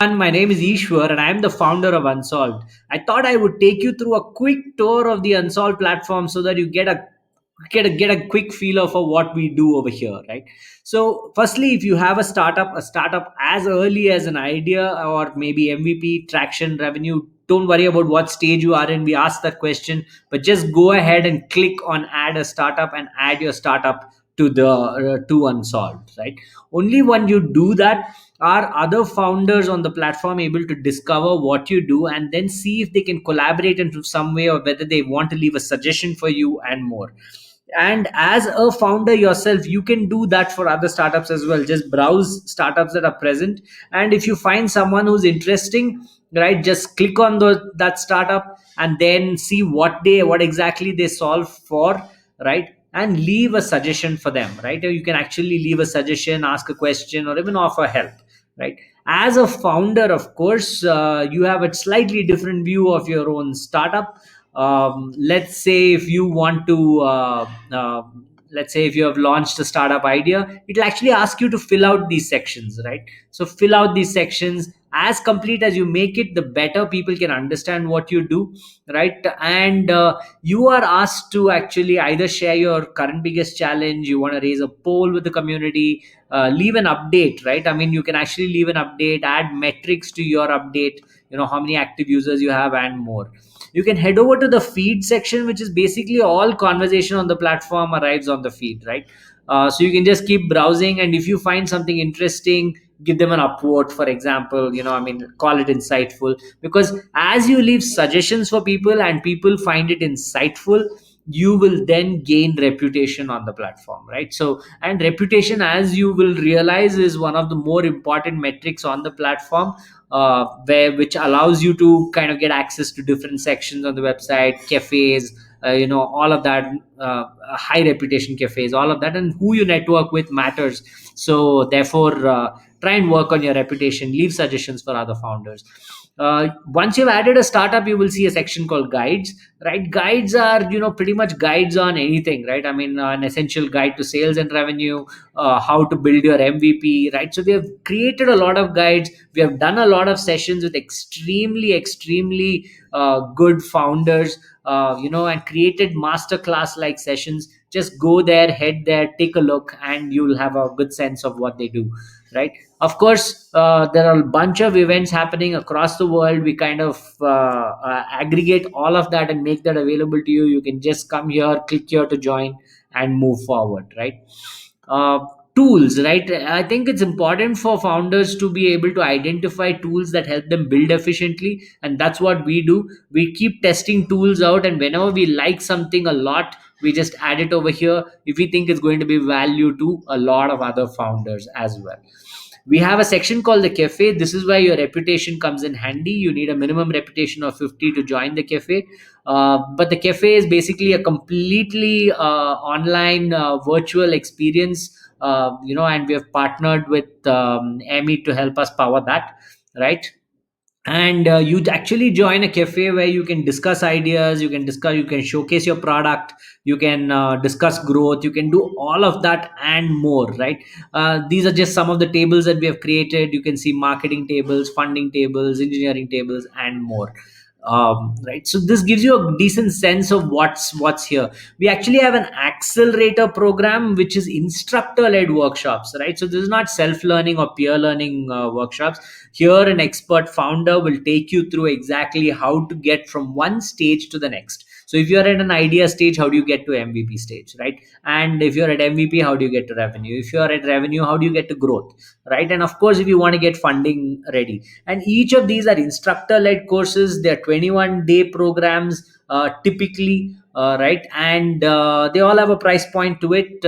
My name is Ishwar and I am the founder of Unsolved. I thought I would take you through a quick tour of the Unsolved platform so that you get a quick feel for what we do over here, right? So firstly, if you have a startup as early as an idea or maybe MVP, traction, revenue, don't worry about what stage you are in. We ask that question, but just go ahead and click on add a startup and add your startup to Unsolved, right? Only when you do that are other founders on the platform able to discover what you do and then see if they can collaborate into some way or whether they want to leave a suggestion for you and more. And as a founder yourself, you can do that for other startups as well. Just browse startups that are present, and if you find someone who's interesting, right, just click on that startup and then see what exactly they solve for, right, and leave a suggestion for them, right? Or you can actually leave a suggestion, ask a question, or even offer help, right? As a founder, of course, you have a slightly different view of your own startup. Let's say if you want to let's say if you have launched a startup idea, it'll actually ask you to fill out these sections, right? So fill out these sections as complete as you make it, the better people can understand what you do, right? And you are asked to actually either share your current biggest challenge, you want to raise a poll with the community, leave an update, right? I mean, you can actually leave an update, add metrics to your update, how many active users you have and more. You can head over to the feed section, which is basically all conversation on the platform arrives on the feed, right? So you can just keep browsing, and if you find something interesting, give them an upvote, for example. I mean, call it insightful, because as you leave suggestions for people and people find it insightful, you will then gain reputation on the platform, right? So, and reputation, as you will realize, is one of the more important metrics on the platform, which allows you to kind of get access to different sections on the website, cafes, all of that, high reputation cafes, all of that, and who you network with matters. So therefore, try and work on your reputation, leave suggestions for other founders. Once you've added a startup, you will see a section called guides, right? Guides are, pretty much guides on anything, right? I mean, an essential guide to sales and revenue, how to build your MVP, right? So we have created a lot of guides. We have done a lot of sessions with extremely good founders, and created masterclass like sessions. Just go there, head there, take a look, and you'll have a good sense of what they do, right? Of course, there are a bunch of events happening across the world. We kind of aggregate all of that and make that available to you. You can just come here, click here to join, and move forward, right? uh, Tools, right? I think it's important for founders to be able to identify tools that help them build efficiently, and that's what we do. We keep testing tools out, and whenever we like something a lot, we just add it over here if we think it's going to be value to a lot of other founders as well. We have a section called the cafe. This is where your reputation comes in handy. You need a minimum reputation of 50 to join the cafe. But the cafe is basically a completely online virtual experience, and we have partnered with Amy to help us power that, right? And you actually join a cafe where you can discuss ideas, you can showcase your product, you can discuss growth, you can do all of that and more, right? These are just some of the tables that we have created. You can see marketing tables, funding tables, engineering tables, and more. Right, so this gives you a decent sense of what's here. We actually have an accelerator program, which is instructor led workshops, right? So this is not self learning or peer learning workshops. Here, an expert founder will take you through exactly how to get from one stage to the next. So, if you're at an idea stage, how do you get to MVP stage, right? And if you're at MVP, how do you get to revenue? If you're at revenue, how do you get to growth, right? And of course, if you want to get funding ready. And each of these are instructor led courses, they're 21-day programs, typically. Right, and they all have a price point to it.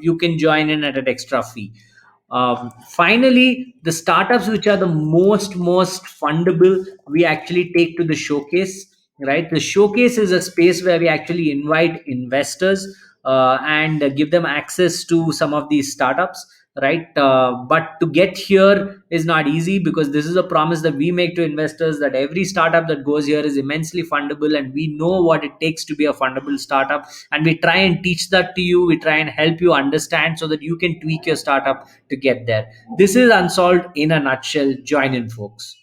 You can join in at an extra fee. Finally, the startups which are the most fundable, we actually take to the showcase, right? The showcase is a space where we actually invite investors and give them access to some of these startups, right? But to get here is not easy, because this is a promise that we make to investors, that every startup that goes here is immensely fundable, and we know what it takes to be a fundable startup, and we try and teach that to you. We try and help you understand so that you can tweak your startup to get there. This is Unsolved in a nutshell. Join in, folks.